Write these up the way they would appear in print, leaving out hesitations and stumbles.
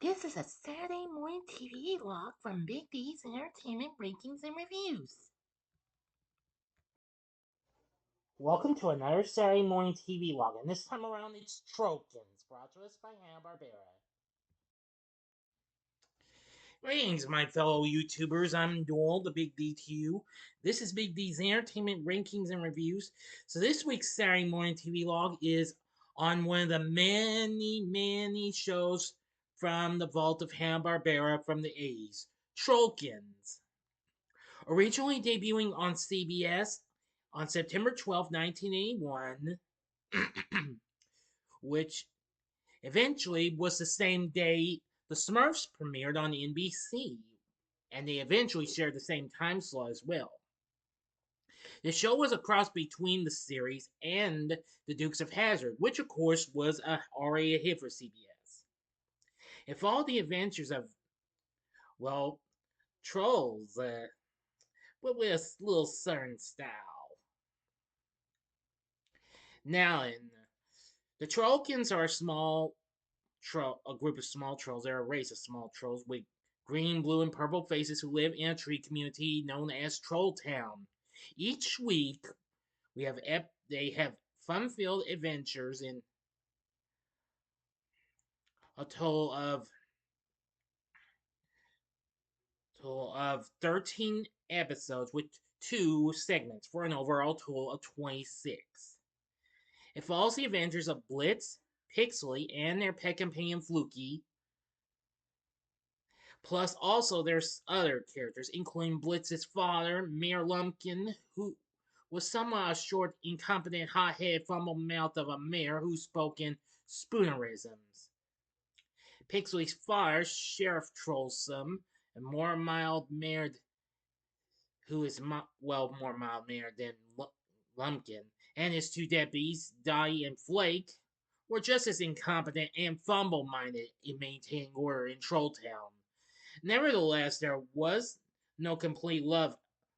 This is a Saturday Morning TVLog from Big D's Entertainment Rankings and Reviews. Welcome to another Saturday Morning TV Log, and this time around it's Trollkins, brought to us by Hanna-Barbera. Greetings, my fellow YouTubers. I'm Doyle, the Big D to you. This is Big D's Entertainment Rankings and Reviews. So this week's Saturday Morning TV Log is on one of the many shows from the vault of Hanna-Barbera from the 80s, Trollkins. Originally debuting on CBS on September 12, 1981, which eventually was the same day the Smurfs premiered on NBC, and they eventually shared the same time slot as well. The show was a cross between the series and The Dukes of Hazzard, which of course was already a hit for CBS. It followed the adventures of, well, trolls, but with a little southern style. Now, the Trollkins are a group of small trolls. They're a race of small trolls with green, blue, and purple faces who live in a tree community known as Troll Town. Each week, they have fun-filled adventures in a total of 13 episodes with 2 segments for an overall total of 26. It follows the adventures of Blitz, Pixley, and their pet companion Fluky. Plus, also, there's other characters, including Blitz's father, Mayor Lumpkin, who was somewhat a short, incompetent, hot-headed, fumble-mouthed of a mayor who spoke in spoonerisms. Pixley's father, Sheriff Trollsome, a more mild-mannered, who is, more mild-mannered than Lumpkin, and his 2 deputies, Dottie and Flake, were just as incompetent and fumble-minded in maintaining order in Trolltown. Nevertheless, there was no complete love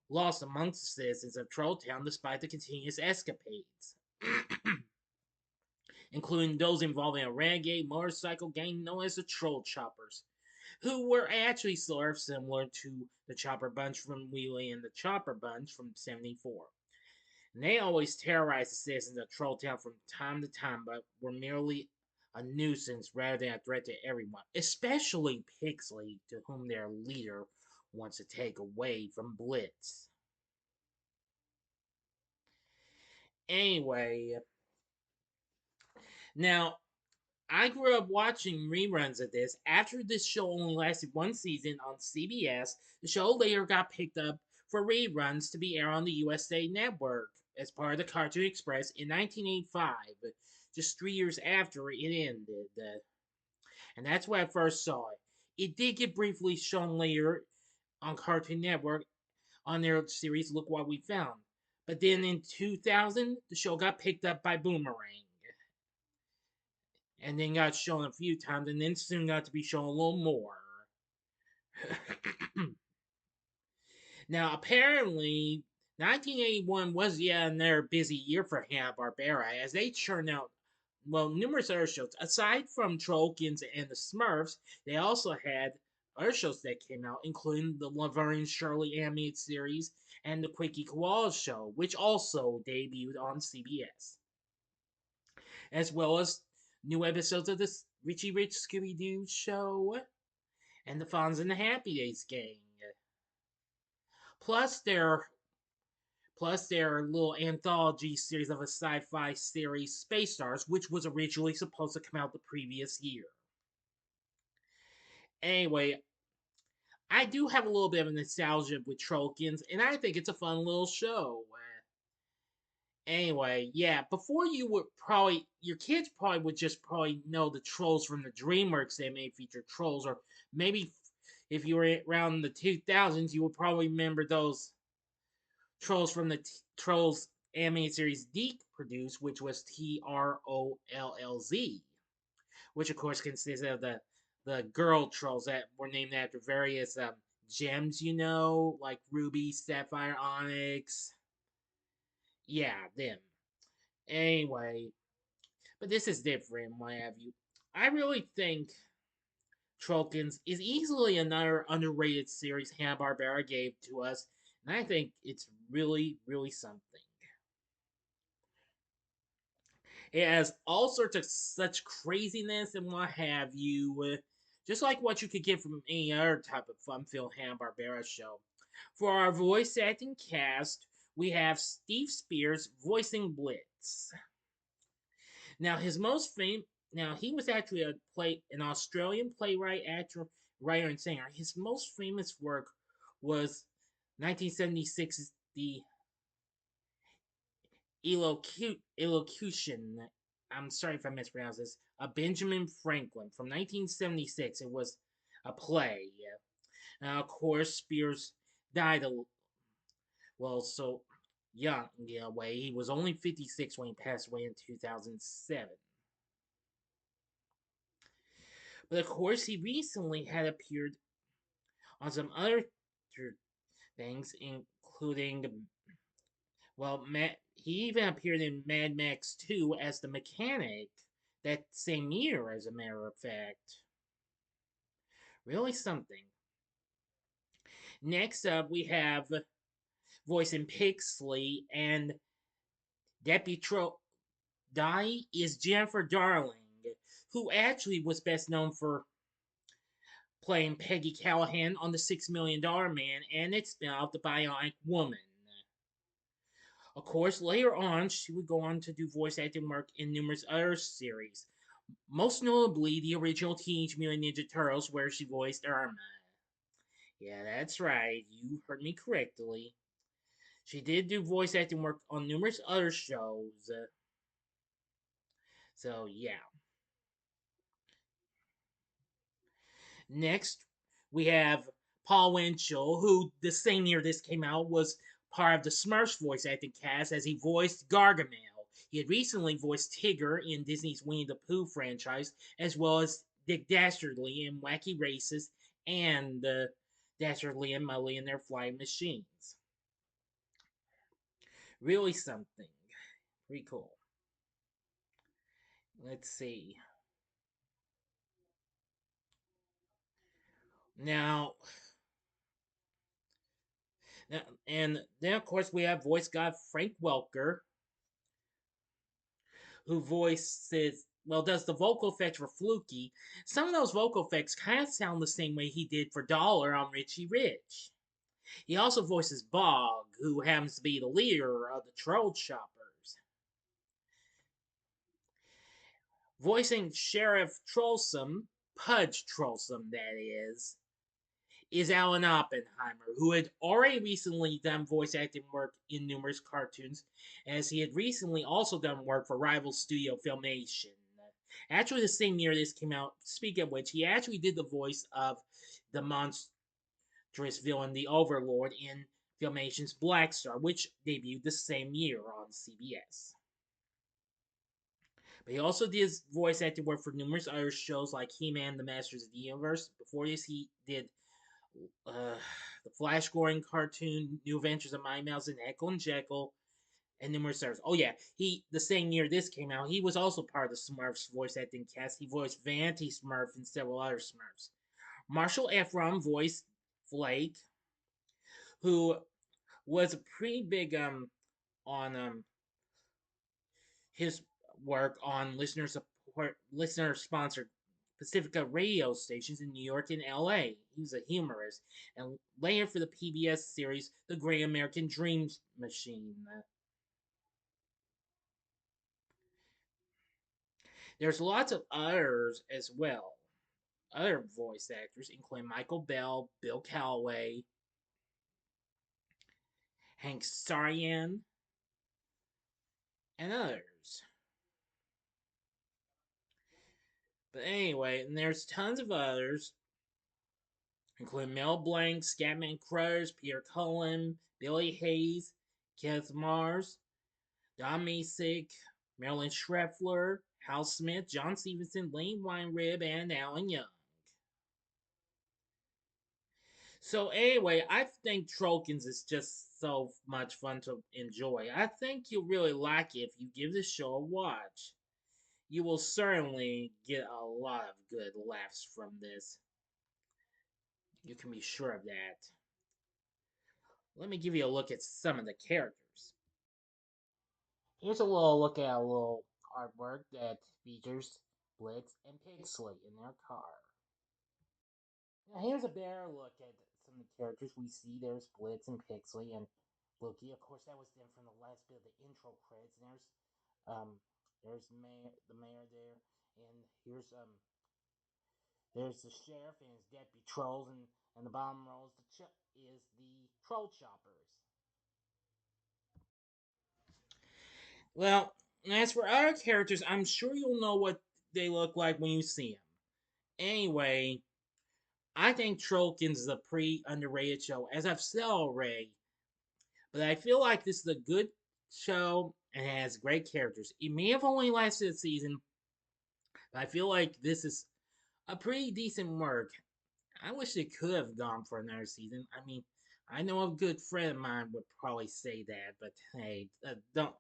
lost amongst the citizens of Trolltown despite the continuous escapades, including those involving a renegade motorcycle gang known as the Troll Choppers, who were actually sort of similar to the Chopper Bunch from Wheelie and the Chopper Bunch from '74. And they always terrorized the citizens of Trolltown from time to time, but were merely a nuisance rather than a threat to everyone, especially Pixley, to whom their leader wants to take away from Blitz. Anyway, now I grew up watching reruns of this. After this show only lasted 1 season on CBS, the show later got picked up for reruns to be aired on the USA Network as part of the Cartoon Express in 1985, just 3 years after it ended. And that's where I first saw it. It did get briefly shown later on Cartoon Network on their series Look What We Found. But then in 2000, the show got picked up by Boomerang. And then got shown a few times, and then soon got to be shown a little more. Now, apparently, 1981 was yet another busy year for Hanna-Barbera as they churned out, numerous other shows. Aside from Trollkins and the Smurfs, they also had other shows that came out, including the Laverne and Shirley animated series and the Quickie Koala Show, which also debuted on CBS, as well as new episodes of the Richie Rich Scooby-Doo Show and the Fonz and the Happy Days Gang. Plus their little anthology series of a sci-fi series, Space Stars, which was originally supposed to come out the previous year. Anyway, I do have a little bit of nostalgia with Trollkins, and I think it's a fun little show. Anyway, yeah, before you would probably, your kids probably would just probably know the trolls from the DreamWorks animated feature trolls, or maybe if you were around the 2000s, you would probably remember those trolls from the Trolls animated series Deke produced, which was TROLLZ, which of course consists of the girl trolls that were named after various gems, like ruby, sapphire, onyx. Yeah, them. Anyway, but this is different, what have you. I really think Trollkins is easily another underrated series Hanna-Barbera gave to us, and I think it's really, really something. It has all sorts of such craziness and what have you, just like what you could get from any other type of fun-filled Hanna-Barbera show. For our voice acting cast, we have Steve Spears voicing Blitz. Now, his most famous. Now, he was actually an Australian playwright, actor, writer, and singer. His most famous work was 1976's The Elocution. I'm sorry if I mispronounced this. Benjamin Franklin from 1976. It was a play. Now, of course, Spears died so young in a way. He was only 56 when he passed away in 2007. But of course, he recently had appeared on some other things, including, he even appeared in Mad Max 2 as the mechanic that same year, as a matter of fact. Really something. Next up, we have voicing Pixley and Deputy Dai is Jennifer Darling, who actually was best known for playing Peggy Callahan on The $6 Million Man and its spin-off, The Bionic Woman. Of course, later on, she would go on to do voice acting work in numerous other series, most notably the original Teenage Mutant Ninja Turtles, where she voiced Irma. Yeah, that's right, you heard me correctly. She did do voice acting work on numerous other shows. So, yeah. Next, we have Paul Winchell, who the same year this came out was part of the Smurfs voice acting cast as he voiced Gargamel. He had recently voiced Tigger in Disney's Winnie the Pooh franchise, as well as Dick Dastardly in Wacky Races and Dastardly and Mully in their flying machines. Really something. Pretty cool. Let's see. Now, and then of course we have voice guy Frank Welker, who does the vocal effects for Fluky. Some of those vocal effects kind of sound the same way he did for Dollar on Richie Rich. He also voices Bog, who happens to be the leader of the Troll Choppers. Voicing Sheriff Trollsome, Pudge Trollsome that is Alan Oppenheimer, who had already recently done voice acting work in numerous cartoons, as he had recently also done work for rival studio Filmation. Actually, the same year this came out, speaking of which, he actually did the voice of the monstrous villain, the Overlord, in Filmation's Black Star, which debuted the same year on CBS. But he also did voice acting work for numerous other shows like He-Man, The Masters of the Universe. Before this, he did the Flash Gordon cartoon, New Adventures of Mighty Mouse and Heckle and Jekyll, and numerous others. Oh yeah, the same year this came out, he was also part of the Smurfs voice acting cast. He voiced Vanity Smurf and several other Smurfs. Marshall Ephron voiced Flake, who was pretty big on his work on listener sponsored Pacifica radio stations in New York and LA. He was a humorist. And later for the PBS series, The Great American Dreams Machine. There's lots of others as well. Other voice actors, including Michael Bell, Bill Calloway, Hank Sarian, and others. But anyway, and there's tons of others, including Mel Blanc, Scatman Crothers, Peter Cullen, Billy Hayes, Kenneth Mars, Don Masick, Marilyn Schreffler, Hal Smith, John Stevenson, Lane Weinrib, and Alan Young. So anyway, I think Trollkins is just so much fun to enjoy. I think you'll really like it if you give the show a watch. You will certainly get a lot of good laughs from this. You can be sure of that. Let me give you a look at some of the characters. Here's a little look at a little artwork that features Blitz and Pixley in their car. Now here's a better look at some of the characters we see. There's Blitz and Pixley and Loki. Of course, that was them from the last bit of the intro credits. And there's the mayor there, and there's the sheriff and his deputy trolls, and the bottom row is the troll choppers. Well, as for other characters, I'm sure you'll know what they look like when you see them. Anyway, I think Trollkins is a pretty underrated show, as I've said already. But I feel like this is a good show and has great characters. It may have only lasted a season, but I feel like this is a pretty decent work. I wish it could have gone for another season. I mean, I know a good friend of mine would probably say that, but hey, don't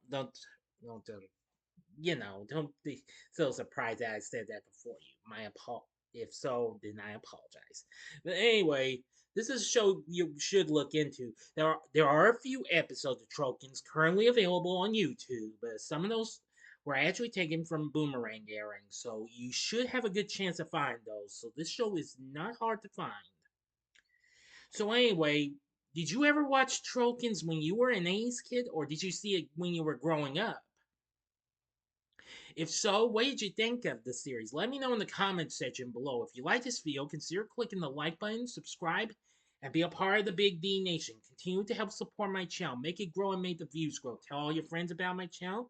don't be so surprised that I said that before you. If so, then I apologize. But anyway, this is a show you should look into. There are a few episodes of Trollkins currently available on YouTube, but some of those were actually taken from Boomerang airing, so you should have a good chance to find those. So this show is not hard to find. So anyway, did you ever watch Trollkins when you were an 80s kid, or did you see it when you were growing up? If so, what did you think of the series? Let me know in the comments section below. If you like this video, consider clicking the like button, subscribe, and be a part of the Big D Nation. Continue to help support my channel. Make it grow and make the views grow. Tell all your friends about my channel.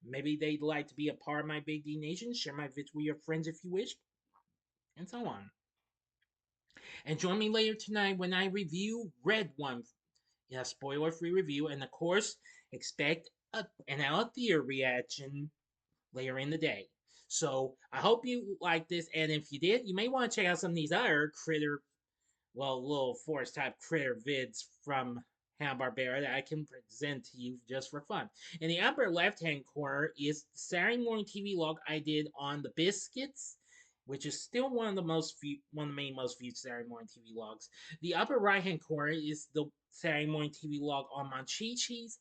Maybe they'd like to be a part of my Big D Nation. Share my vids with your friends if you wish. And so on. And join me later tonight when I review Red One in a spoiler-free review. And of course, expect an out theater reaction later in the day. So I hope you like this, and if you did, you may want to check out some of these other little forest type critter vids from Hanna-Barbera that I can present to you just for fun. In the upper left-hand corner is the Saturday Morning TVLog I did on the Biscuits, which is still one of the main most viewed Saturday Morning TV logs. The upper right-hand corner is the Saturday Morning TV log on Monchichis.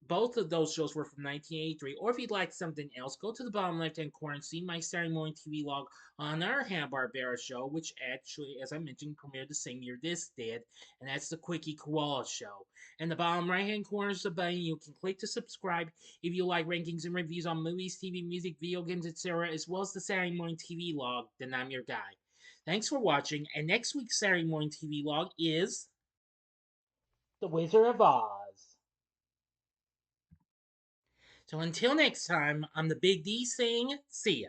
Both of those shows were from 1983. Or if you'd like something else, go to the bottom left-hand corner and see my Saturday Morning TV log on our Hanna-Barbera show, which actually, as I mentioned, premiered the same year this did, and that's the Quickie Koala Show. And the bottom right-hand corner is the button you can click to subscribe if you like rankings and reviews on movies, TV, music, video games, etc., as well as the Saturday Morning TV log, then I'm your guy. Thanks for watching, and next week's Saturday Morning TV log is The Wizard of Oz. So until next time, I'm the Big D saying, see ya.